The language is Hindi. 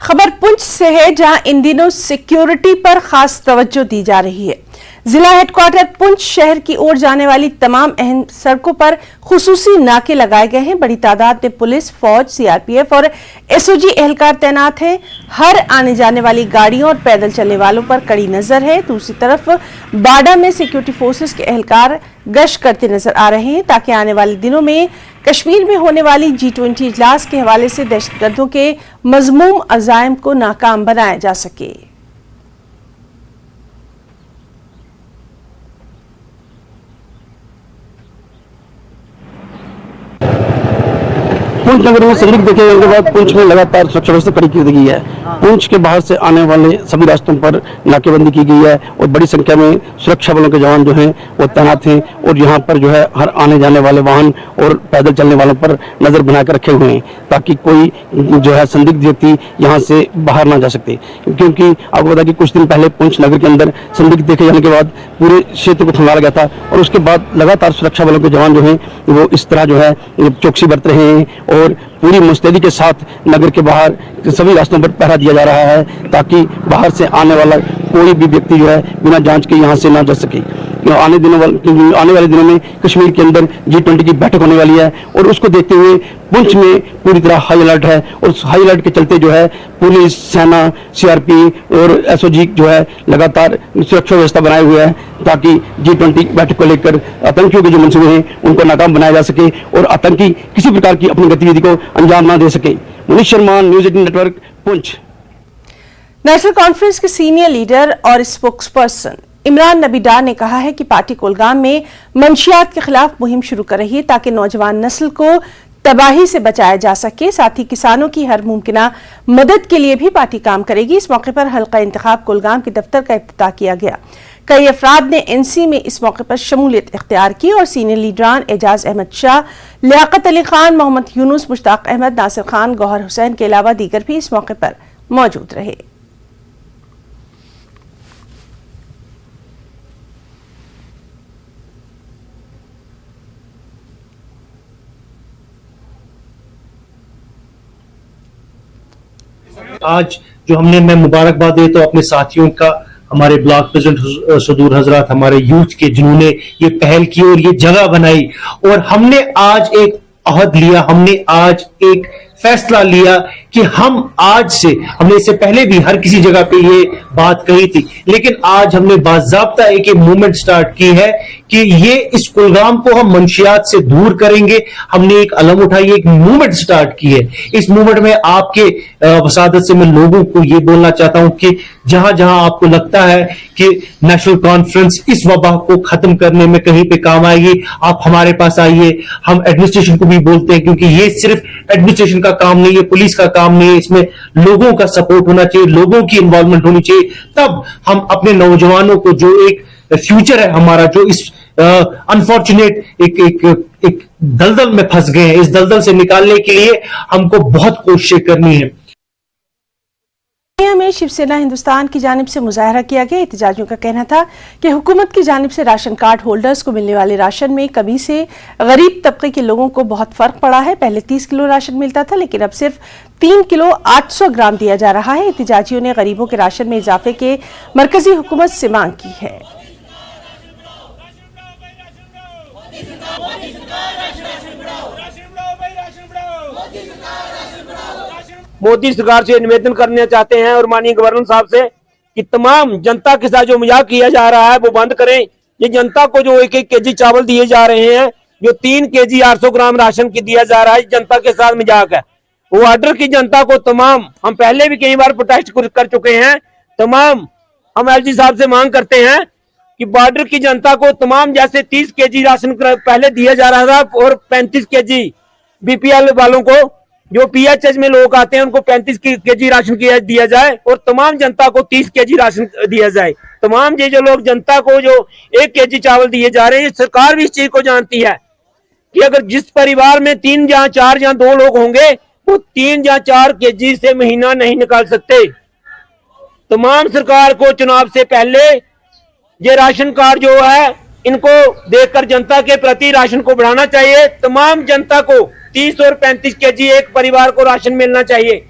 खबर पुंछ से है, जहां इन दिनों सिक्योरिटी पर खास तवज्जो दी जा रही है। जिला हेडक्वार्टर पुंछ शहर की ओर जाने वाली तमाम अहम सड़कों पर खुसूसी नाके लगाए गए हैं। बड़ी तादाद में पुलिस, फौज, सीआरपीएफ और एसओजी एहलकार तैनात हैं। हर आने जाने वाली गाड़ियों और पैदल चलने वालों पर कड़ी नजर है। दूसरी तरफ बाडा में सिक्योरिटी फोर्सेस के एहलकार गश्त करते नजर आ रहे हैं, ताकि आने वाले दिनों में कश्मीर में होने वाली G20 इजलास के हवाले से दहशतगर्दों के मजमूम अज़ाइम को नाकाम बनाया जा सके। पुंछ नगर में संदिग्ध देखे जाने के बाद पुंछ में लगातार सुरक्षा व्यवस्था कड़ी की गई है। पुंछ के बाहर से आने वाले सभी रास्तों पर नाकेबंदी की गई है और बड़ी संख्या में सुरक्षा बलों के जवान जो हैं वो तैनात हैं और यहाँ पर जो है हर आने जाने वाले वाहन और पैदल चलने वालों पर नजर बनाकर रखे हुए हैं, ताकि कोई जो है संदिग्ध व्यक्ति यहाँ से बाहर ना जा सकते। क्योंकि आपको पता है कि कुछ दिन पहले पुंछ नगर के अंदर संदिग्ध देखे जाने के बाद पूरे क्षेत्र को खंगाला गया था और उसके बाद लगातार सुरक्षा बलों के जवान जो हैं वो इस तरह जो है चौकसी बरत रहे हैं और पूरी मुस्तैदी के साथ नगर के बाहर सभी रास्तों पर पहरा दिया जा रहा है, ताकि बाहर से आने वाला कोई भी व्यक्ति जो है बिना जांच के यहाँ से ना जा सके। आने वाले दिनों में कश्मीर के अंदर G20 की बैठक होने वाली है और उसको देखते हुए पुंछ में पूरी तरह हाई अलर्ट है और उस हाई अलर्ट के चलते जो है पुलिस, सेना, सीआरपी और एसओजी जो है लगातार सुरक्षा व्यवस्था बनाए हुए है, ताकि G20 बैठक को लेकर आतंकियों के जो मंसूबे हैं उनको नाकाम बनाया जा सके और आतंकी किसी प्रकार की अपनी गतिविधि को अंजाम ना दे सके। Manish Sharma, news 18 network, Poonch. National conference के सीनियर लीडर और स्पोक्स पर्सन इमरान नबी डार ने कहा है कि पार्टी कुलगाम में मंशियात के खिलाफ मुहिम शुरू कर रही है, ताकि नौजवान नस्ल को तबाही से बचाया जा सके। साथ ही किसानों की हर मुमकिना मदद के लिए भी पार्टी काम करेगी। इस मौके पर हल्का इंतखाब कुलगाम के दफ्तर का इफ्तिताह किया गया। कई अफराद ने एनसी में इस मौके पर शमूलियत इख्तियार की और सीनियर लीडरान एजाज अहमद शाह, लियाकत अली खान, मोहम्मद यूनुस, मुश्ताक अहमद, नासिर खान, गौहर हुसैन के अलावा दीगर भी इस मौके पर मौजूद रहे। आज जो मैं मुबारकबाद देता हूं अपने साथियों का, हमारे ब्लॉक प्रेसिडेंट सदूर हजरत, हमारे यूथ के जिन्होंने ये पहल की और ये जगह बनाई, और हमने आज एक अहद लिया, हमने आज एक फैसला लिया कि हम आज से, हमने इससे पहले भी हर किसी जगह पे ये बात कही थी, लेकिन आज हमने बाज़ाब्ता एक मूवमेंट स्टार्ट की है कि ये इस कुलगाम को हम मंशियात से दूर करेंगे। हमने एक अलम उठाई, एक मूवमेंट स्टार्ट की है। इस मूवमेंट में आपके वसादत से मैं लोगों को ये बोलना चाहता हूं कि जहां जहां आपको लगता है कि नेशनल कॉन्फ्रेंस इस वबा को खत्म करने में कहीं पे काम आएगी, आप हमारे पास आइए। हम एडमिनिस्ट्रेशन को भी बोलते हैं, क्योंकि ये सिर्फ एडमिनिस्ट्रेशन का काम नहीं है, पुलिस का काम नहीं है, इसमें लोगों का सपोर्ट होना चाहिए, लोगों की इन्वॉल्वमेंट होनी चाहिए। तब हम अपने नौजवानों को, जो एक फ्यूचर है हमारा, जो इस अनफॉर्चुनेट एक दलदल में फंस गए हैं, इस दलदल से निकालने के लिए हमको बहुत कोशिशें करनी है। में शिवसेना हिंदुस्तान की जानिब से मुजाहरा किया गया। एहतजाजियों का कहना था कि हुकूमत की जानिब से राशन कार्ड होल्डर्स को मिलने वाले राशन में कमी से गरीब तबके के लोगों को बहुत फर्क पड़ा है। पहले 30 किलो राशन मिलता था, लेकिन अब सिर्फ 3 किलो 800 ग्राम दिया जा रहा है। एहतजाजियों ने गरीबों के राशन में इजाफे के मरकजी हुकूमत से मांग की है। मोदी सरकार से निवेदन करना चाहते हैं और माननीय गवर्नर साहब से कि तमाम जनता के साथ जो मजाक किया जा रहा है वो बंद करें। ये जनता को जो 1-1 केजी चावल दिए जा रहे हैं, जो 3 केजी 800 ग्राम राशन की दिया जा रहा है, जनता के साथ मजाक है। वो ऑर्डर की जनता को तमाम, हम पहले भी कई बार प्रोटेस्ट कर चुके हैं, तमाम हम एलजी साहब से मांग करते हैं कि बॉर्डर की जनता को तमाम, जैसे 30 केजी राशन पहले दिया जा रहा था और 35 केजी बीपीएल वालों को, जो पीएचएच में लोग आते हैं, उनको 35 केजी राशन दिया जाए और तमाम जनता को 30 केजी राशन दिया जाए। तमाम ये जो लोग जनता को जो 1 केजी चावल दिए जा रहे हैं, सरकार भी इस चीज को जानती है कि अगर जिस परिवार में 3 या 4 या 2 लोग होंगे, वो 3 या 4 केजी से महीना नहीं निकाल सकते। तमाम सरकार को चुनाव से पहले ये राशन कार्ड जो है, इनको देखकर जनता के प्रति राशन को बढ़ाना चाहिए। तमाम जनता को 30 और 35 केजी एक परिवार को राशन मिलना चाहिए।